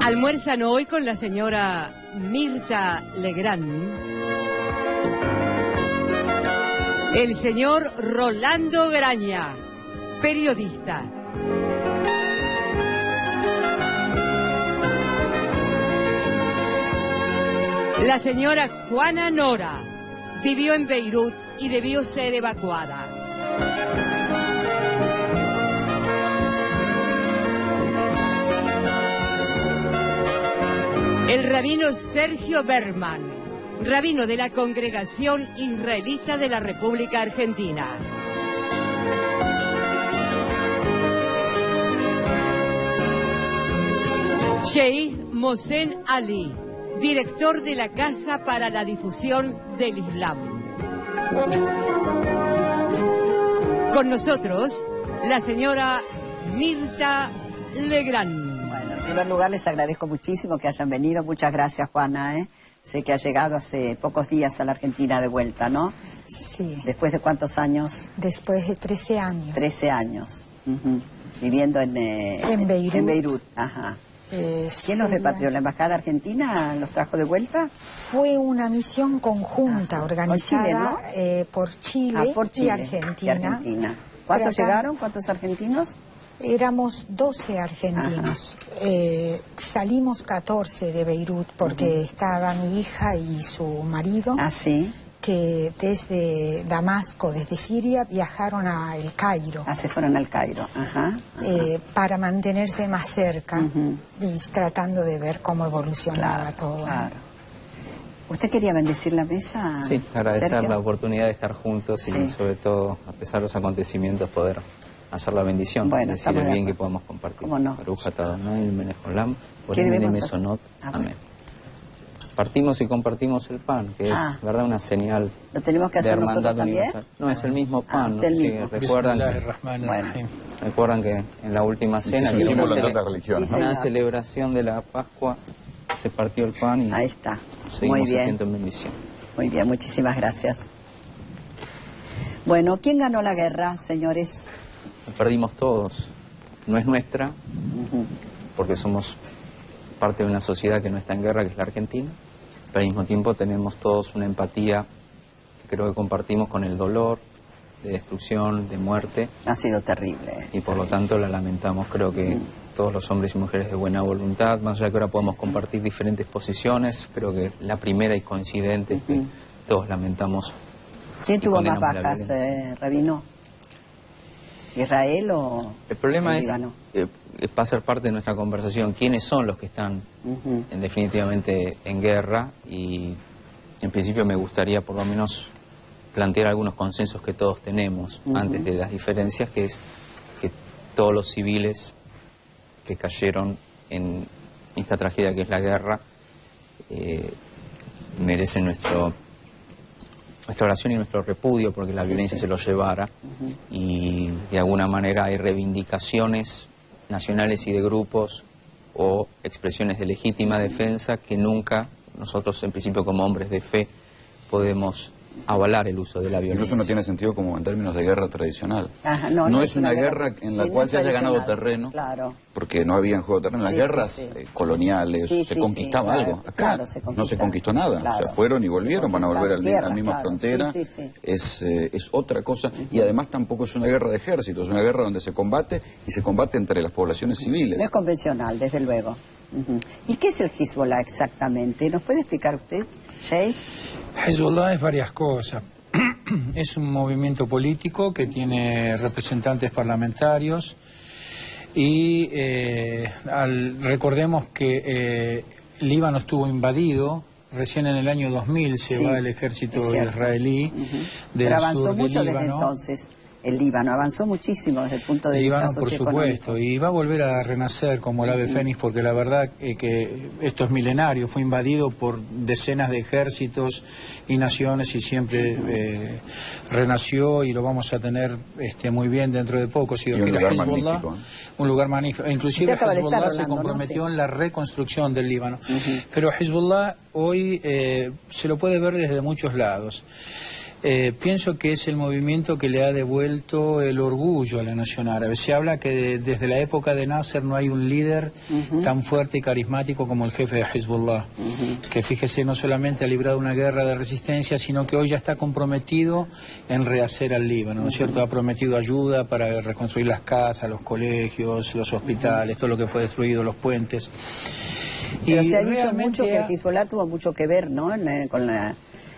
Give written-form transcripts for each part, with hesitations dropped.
Almuerzan hoy con la señora Mirta Legrand, el señor Rolando Graña, periodista. La señora Juana Nora vivió en Beirut y debió ser evacuada. El rabino Sergio Berman, rabino de la Congregación Israelita de la República Argentina. Sheikh Mohsen Ali, director de la Casa para la Difusión del Islam. Con nosotros, la señora Mirta Legrand. Bueno, en primer lugar les agradezco muchísimo que hayan venido. Muchas gracias, Juana. Sé que ha llegado hace pocos días a la Argentina de vuelta, ¿no? Sí. ¿Después de cuántos años? Después de 13 años. 13 años. Viviendo en Beirut. En Beirut, ajá. ¿Quién los repatrió? ¿La Embajada Argentina los trajo de vuelta? Fue una misión conjunta organizada por Chile, y Argentina. ¿Cuántos llegaron? ¿Cuántos argentinos? Éramos 12 argentinos. Salimos 14 de Beirut porque estaba mi hija y su marido. Ah, sí. Que desde Damasco, desde Siria, viajaron a El Cairo. Ah, se fueron al Cairo, ajá. Para mantenerse más cerca y tratando de ver cómo evolucionaba todo. Claro. ¿Usted quería bendecir la mesa? Sí, agradecer Sergio, la oportunidad de estar juntos y sobre todo, a pesar de los acontecimientos, poder hacer la bendición, bueno, decir el bien que podemos compartir. ¿Cómo no? ¿Qué debemos hacer? Amén. Partimos y compartimos el pan, que es, verdad, una señal. ¿Lo tenemos que hacer nosotros también? Universal. No, es el mismo pan. ¿No? Mismo. Sí, recuerdan que en la última cena, que era una celebración de la Pascua, se partió el pan y ahí está. Seguimos haciendo en bendición. Muy bien, muchísimas gracias. Bueno, ¿quién ganó la guerra, señores? La perdimos todos. No es nuestra, porque somos parte de una sociedad que no está en guerra, que es la Argentina. Pero al mismo tiempo tenemos todos una empatía que creo que compartimos con el dolor de destrucción, de muerte. Ha sido terrible. Y por lo tanto la lamentamos. Creo que todos los hombres y mujeres de buena voluntad, más allá de que ahora podemos compartir diferentes posiciones, creo que la primera y coincidente es que todos lamentamos. ¿Quién tuvo más bajas, Rabino? ¿Israel o el problema es, Líbano? Va a ser parte de nuestra conversación, quiénes son los que están definitivamente en guerra, y en principio me gustaría por lo menos plantear algunos consensos que todos tenemos antes de las diferencias, que es que todos los civiles que cayeron en esta tragedia que es la guerra merecen nuestra oración y nuestro repudio, porque la violencia se los llevara, y de alguna manera hay reivindicaciones nacionales y de grupos o expresiones de legítima defensa que nunca nosotros, en principio como hombres de fe, podemos avalar el uso de la violencia. Incluso no tiene sentido como en términos de guerra tradicional. Ajá, no es una guerra en la cual se haya ganado terreno, porque no había en juego terreno. Las guerras coloniales, se conquistaba algo. Acá no se conquistó nada. O sea, fueron y volvieron, van a volver a la misma frontera. Es otra cosa. Y además tampoco es una guerra de ejércitos, es una guerra donde se combate, y se combate entre las poblaciones civiles. No es convencional, desde luego. ¿Y qué es el Hezbollah exactamente? ¿Nos puede explicar usted, Sheikh? Hezbollah es varias cosas. Es un movimiento político que tiene representantes parlamentarios y recordemos que Líbano estuvo invadido. Recién en el año 2000 se va el ejército israelí del Pero avanzó sur de mucho Líbano. desde entonces. El Líbano avanzó muchísimo desde el punto de vista socioeconómico. Por supuesto, y va a volver a renacer como el ave fénix, porque la verdad que esto es milenario, fue invadido por decenas de ejércitos y naciones y siempre renació, y lo vamos a tener muy bien dentro de poco. Si un lugar magnífico. Un lugar magnífico. Inclusive Hezbollah se comprometió en la reconstrucción del Líbano. Pero Hezbollah hoy se lo puede ver desde muchos lados. Pienso que es el movimiento que le ha devuelto el orgullo a la nación árabe. Se habla que desde la época de Nasser no hay un líder tan fuerte y carismático como el jefe de Hezbollah, que fíjese, no solamente ha librado una guerra de resistencia, sino que hoy ya está comprometido en rehacer al Líbano, ¿no es cierto? Ha prometido ayuda para reconstruir las casas, los colegios, los hospitales, todo lo que fue destruido, los puentes. Pero se ha dicho mucho que el Hezbollah tuvo mucho que ver, ¿no?, con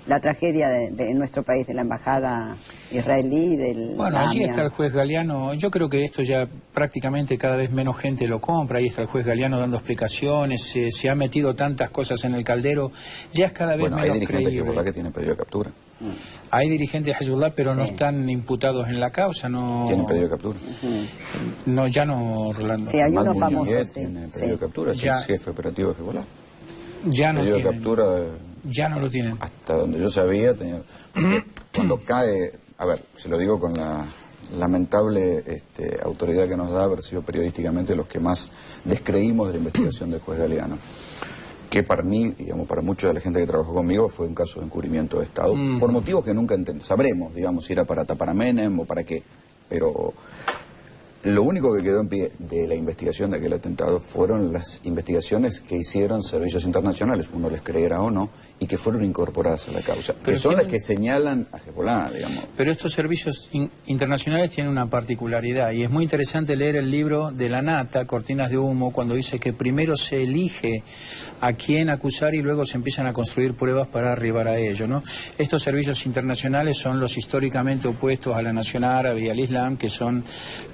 la tragedia de nuestro país, de la embajada israelí y del... Bueno, allí está el juez Galeano. Yo creo que esto ya prácticamente cada vez menos gente lo compra. Ahí está el juez Galeano dando explicaciones. Se ha metido tantas cosas en el caldero. Ya es cada vez menos creíble. Hay dirigentes de Hezbollah que tienen pedido de captura. Hay dirigentes de Hezbollah, pero no están imputados en la causa. No... ¿Tienen pedido de captura? No, ya no, Rolando. Sí, hay uno famoso. Tiene pedido de captura, es el jefe operativo de Hezbollah. Ya no pedido de tienen. captura... Ya no lo tienen. Hasta donde yo sabía, cuando cae, a ver, se lo digo con la lamentable autoridad que nos da haber sido periodísticamente los que más descreímos de la investigación del juez Galeano, que para mí, digamos, para mucha de la gente que trabajó conmigo, fue un caso de encubrimiento de Estado, por motivos que nunca sabremos, digamos, si era para tapar a Menem o para qué, pero... Lo único que quedó en pie de la investigación de aquel atentado fueron las investigaciones que hicieron servicios internacionales, uno les creyera o no, y que fueron incorporadas a la causa, pero que son las que señalan a Hezbollah, digamos. Pero estos servicios internacionales tienen una particularidad, y es muy interesante leer el libro de La Nata, Cortinas de Humo, cuando dice que primero se elige a quién acusar y luego se empiezan a construir pruebas para arribar a ello, ¿no? Estos servicios internacionales son los históricamente opuestos a la nación árabe y al Islam, que son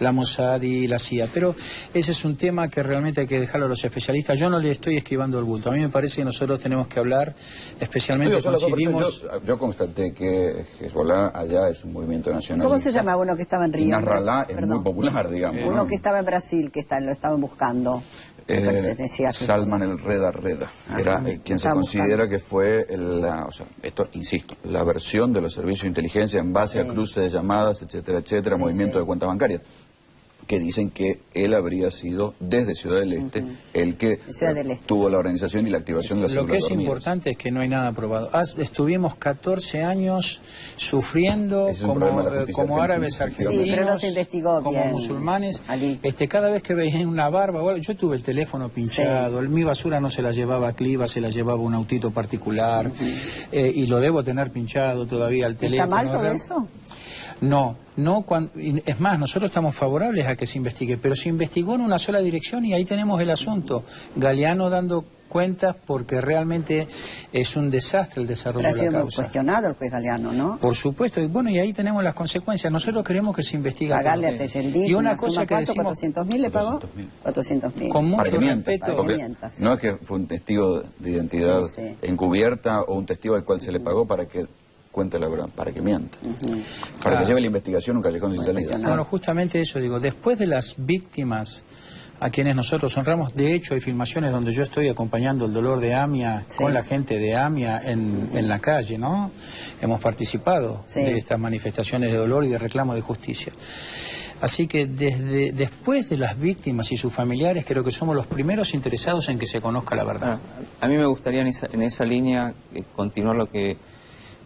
la Mossad y la CIA, pero ese es un tema que realmente hay que dejarlo a los especialistas. Yo no le estoy esquivando el bulto, a mí me parece que nosotros tenemos que hablar, especialmente coincidimos... Yo constaté que Hezbollah allá es un movimiento nacional. ¿Cómo se llama uno que estaba en Río? Nasrallah es muy popular, digamos. Uno que estaba en Brasil, que lo estaban buscando. Salman el Reda Reda, era quien se considera que fue, esto, insisto, la versión de los servicios de inteligencia en base a cruce de llamadas, etcétera, etcétera, movimiento de cuentas bancarias, que dicen que él habría sido, desde Ciudad del Este, el que tuvo la organización y la activación de la célula. Lo que es importante es que no hay nada probado. Estuvimos 14 años sufriendo como árabes argentinos, pero no se investigó como musulmanes. Cada vez que veían una barba, bueno, yo tuve el teléfono pinchado, mi basura no se la llevaba Cliva, se la llevaba un autito particular, y lo debo tener pinchado todavía al teléfono. ¿Está mal todo eso? No, es más, nosotros estamos favorables a que se investigue, pero se investigó en una sola dirección y ahí tenemos el asunto. Galeano dando cuentas porque realmente es un desastre el desarrollo de la causa. Ha sido muy cuestionado el juez Galeano, ¿no? Por supuesto, y bueno, y ahí tenemos las consecuencias. Nosotros queremos que se investigue. Pagarle a Tejeldí, y una cosa que decimos, ¿400.000 le pagó? 400.000. Con mucho respeto. No es que fue un testigo de identidad encubierta o un testigo al cual se le pagó para que cuente la verdad, para que mienta, para que lleve la investigación a un callejón sin salida. Bueno, justamente eso digo, después de las víctimas a quienes nosotros honramos, de hecho hay filmaciones donde yo estoy acompañando el dolor de AMIA con la gente de AMIA en la calle, ¿no? Hemos participado de estas manifestaciones de dolor y de reclamo de justicia. Así que después de las víctimas y sus familiares, creo que somos los primeros interesados en que se conozca la verdad. A mí me gustaría en esa línea continuar lo que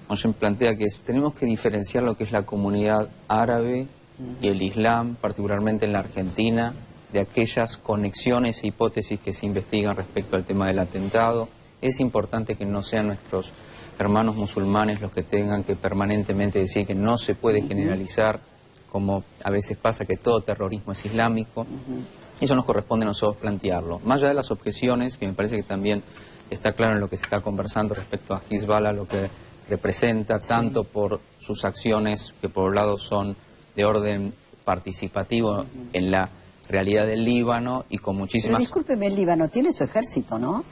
Moshen plantea, que tenemos que diferenciar lo que es la comunidad árabe y el Islam, particularmente en la Argentina, de aquellas conexiones e hipótesis que se investigan respecto al tema del atentado. Es importante que no sean nuestros hermanos musulmanes los que tengan que permanentemente decir que no se puede generalizar, como a veces pasa, que todo terrorismo es islámico. Eso nos corresponde a nosotros plantearlo. Más allá de las objeciones, que me parece que también está claro en lo que se está conversando respecto a Hezbollah, lo que representa tanto por sus acciones, que por un lado son de orden participativo en la realidad del Líbano y con muchísimas... Pero discúlpeme, el Líbano tiene su ejército, ¿no?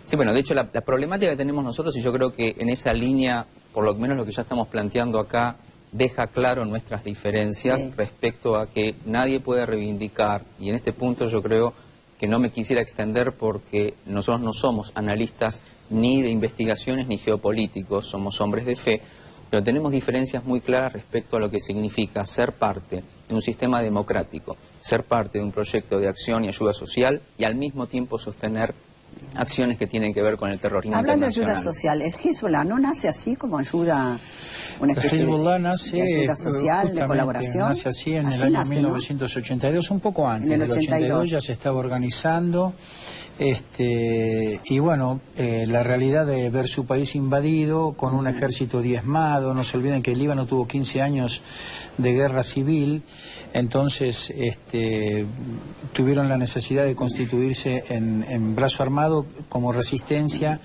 Sí, bueno, de hecho la problemática que tenemos nosotros, y yo creo que en esa línea, por lo menos lo que ya estamos planteando acá, deja claro nuestras diferencias respecto a que nadie puede reivindicar, y en este punto yo creo que no me quisiera extender porque nosotros no somos analistas ni de investigaciones ni geopolíticos, somos hombres de fe, pero tenemos diferencias muy claras respecto a lo que significa ser parte de un sistema democrático, ser parte de un proyecto de acción y ayuda social y al mismo tiempo sostener acciones que tienen que ver con el terrorismo Hablando internacional. de ayuda social, ¿el Hezbollah no nace así como ayuda, una especie de ayuda social, de colaboración? Nace así en el año 1982, ¿no? Un poco antes, en el 82 ya se estaba organizando. Y bueno, la realidad de ver su país invadido con un ejército diezmado, no se olviden que el Líbano tuvo 15 años de guerra civil, entonces tuvieron la necesidad de constituirse en brazo armado como resistencia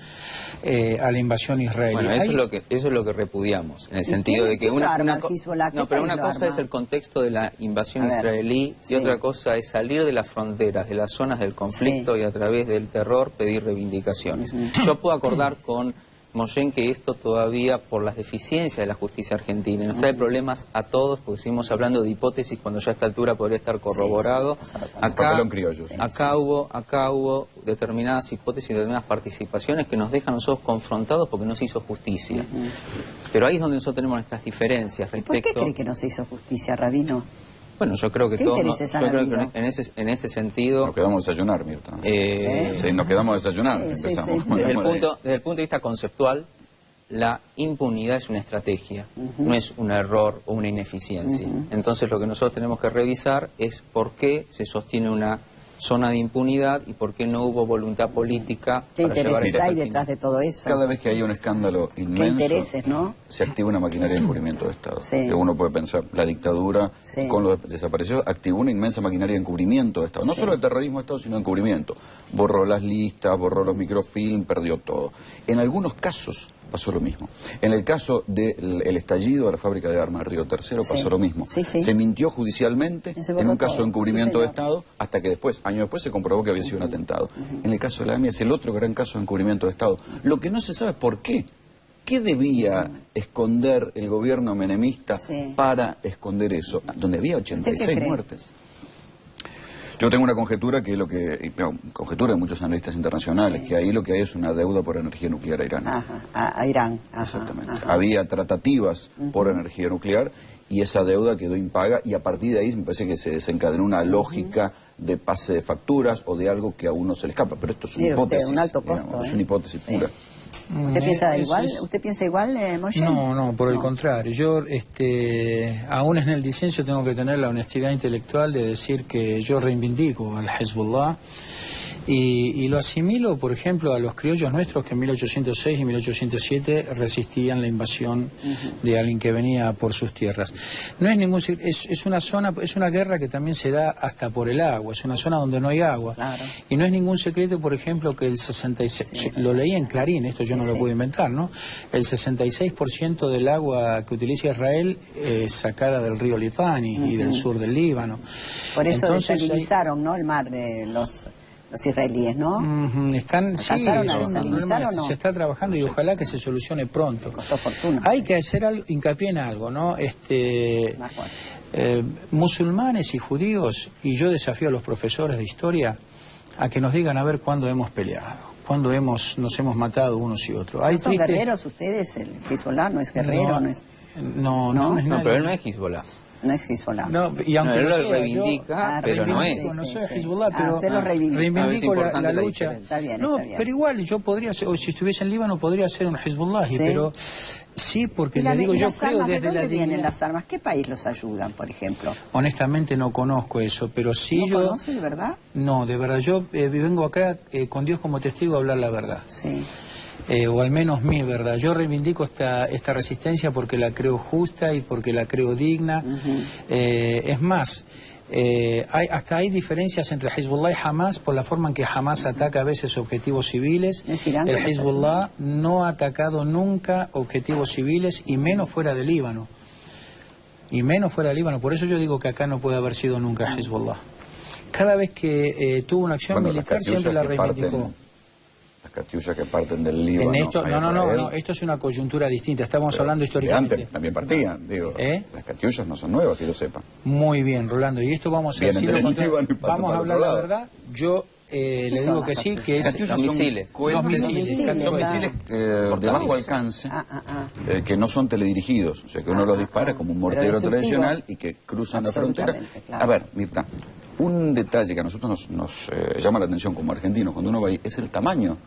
a la invasión israelí. Bueno, eso es lo que repudiamos, en el sentido de que una cosa es el contexto de la invasión israelí y otra cosa es salir de las fronteras, de las zonas del conflicto y a través del terror pedir reivindicaciones. Yo puedo acordar con Moyen que esto todavía, por las deficiencias de la justicia argentina, nos trae problemas a todos, porque seguimos hablando de hipótesis cuando ya a esta altura podría estar corroborado. Acá hubo determinadas hipótesis, determinadas participaciones que nos dejan a nosotros confrontados porque no se hizo justicia. Pero ahí es donde nosotros tenemos estas diferencias respecto... ¿Y por qué cree que no se hizo justicia, Rabino? Bueno, yo creo que todos, en ese sentido... Nos quedamos a desayunar, Mirta. Sí, nos quedamos a desayunar, empezamos. Desde el punto de vista conceptual, la impunidad es una estrategia, no es un error o una ineficiencia. Entonces lo que nosotros tenemos que revisar es por qué se sostiene una zona de impunidad y por qué no hubo voluntad política para llevar eso hay detrás de todo eso. Cada vez que hay un escándalo inmenso, se activa una maquinaria de encubrimiento de Estado. Que uno puede pensar, la dictadura con los desaparecidos activó una inmensa maquinaria de encubrimiento de Estado. No solo el terrorismo de Estado, sino de encubrimiento. Borró las listas, borró los microfilm, perdió todo. En algunos casos pasó lo mismo. En el caso del estallido de la fábrica de armas Río Tercero pasó lo mismo. Se mintió judicialmente en un caso de encubrimiento de Estado hasta que después, años después, se comprobó que había sido un atentado. En el caso de la AMIA es el otro gran caso de encubrimiento de Estado. Lo que no se sabe es por qué. ¿Qué debía esconder el gobierno menemista para esconder eso? Donde había 86 muertes. Yo tengo una conjetura que es lo que, conjetura de muchos analistas internacionales, que ahí lo que hay es una deuda por energía nuclear a Irán. A Irán. Exactamente. Había tratativas por energía nuclear y esa deuda quedó impaga y a partir de ahí me parece que se desencadenó una lógica de pase de facturas o de algo que a uno se le escapa. Pero esto es una hipótesis. Un alto costo, es una hipótesis pura. ¿Usted piensa igual? ¿Usted piensa igual, Moyen? No, por el contrario. Yo, aún en el disenso tengo que tener la honestidad intelectual de decir que yo reivindico al Hezbollah y lo asimilo, por ejemplo, a los criollos nuestros que en 1806 y 1807 resistían la invasión de alguien que venía por sus tierras. No es ningún es una zona, es una guerra que también se da hasta por el agua, es una zona donde no hay agua. Y no es ningún secreto, por ejemplo, que el 66, lo leí en Clarín, esto yo no lo puedo inventar, ¿no? El 66% del agua que utiliza Israel es sacada del río Litani y del sur del Líbano. Por eso desalinizaron, ¿no? El mar de los israelíes, ¿no? Se está trabajando y ojalá que se solucione pronto. Costó fortuna. Hay que hacer hincapié en algo, ¿no? Musulmanes y judíos, y yo desafío a los profesores de historia a que nos digan a ver cuándo hemos peleado, cuándo nos hemos matado unos y otros. ¿No son guerreros ustedes? ¿El Hezbollah no es guerrero? No, pero él no es Hezbollah. No es Hezbollah. Y aunque él lo reivindica, pero no es. No soy Hezbollah, pero usted lo reivindico la lucha. Está bien. Pero igual yo podría ser, o si estuviese en Líbano podría ser un Hezbollah, pero sí, porque le digo, yo creo desde ¿de dónde vienen las armas? ¿Qué país los ayudan, por ejemplo? Honestamente no conozco eso, pero sí ¿No conoce de verdad? No, de verdad, yo vengo acá con Dios como testigo a hablar la verdad. Sí. O al menos mi verdad. Yo reivindico esta resistencia porque la creo justa y porque la creo digna. Es más, hasta hay diferencias entre Hezbollah y Hamas por la forma en que Hamas ataca a veces objetivos civiles. El Hezbollah no ha atacado nunca objetivos civiles y menos fuera de Líbano. Por eso yo digo que acá no puede haber sido nunca Hezbollah. Cada vez que tuvo una acción militar siempre la reivindicó. Catiusas que parten del Líbano. No, esto es una coyuntura distinta, estamos hablando históricamente. Antes también partían, digo. Las Catiusas no son nuevas, que yo sepa. Muy bien, Rolando, y esto vamos a decir, vamos a hablar la verdad. Yo le digo que sí, que es los misiles. Son misiles de bajo alcance, que no son teledirigidos, o sea que uno los dispara como un mortero tradicional y que cruzan la frontera. A ver, Mirta, Un detalle que a nosotros nos llama la atención como argentinos cuando uno va ahí es el tamaño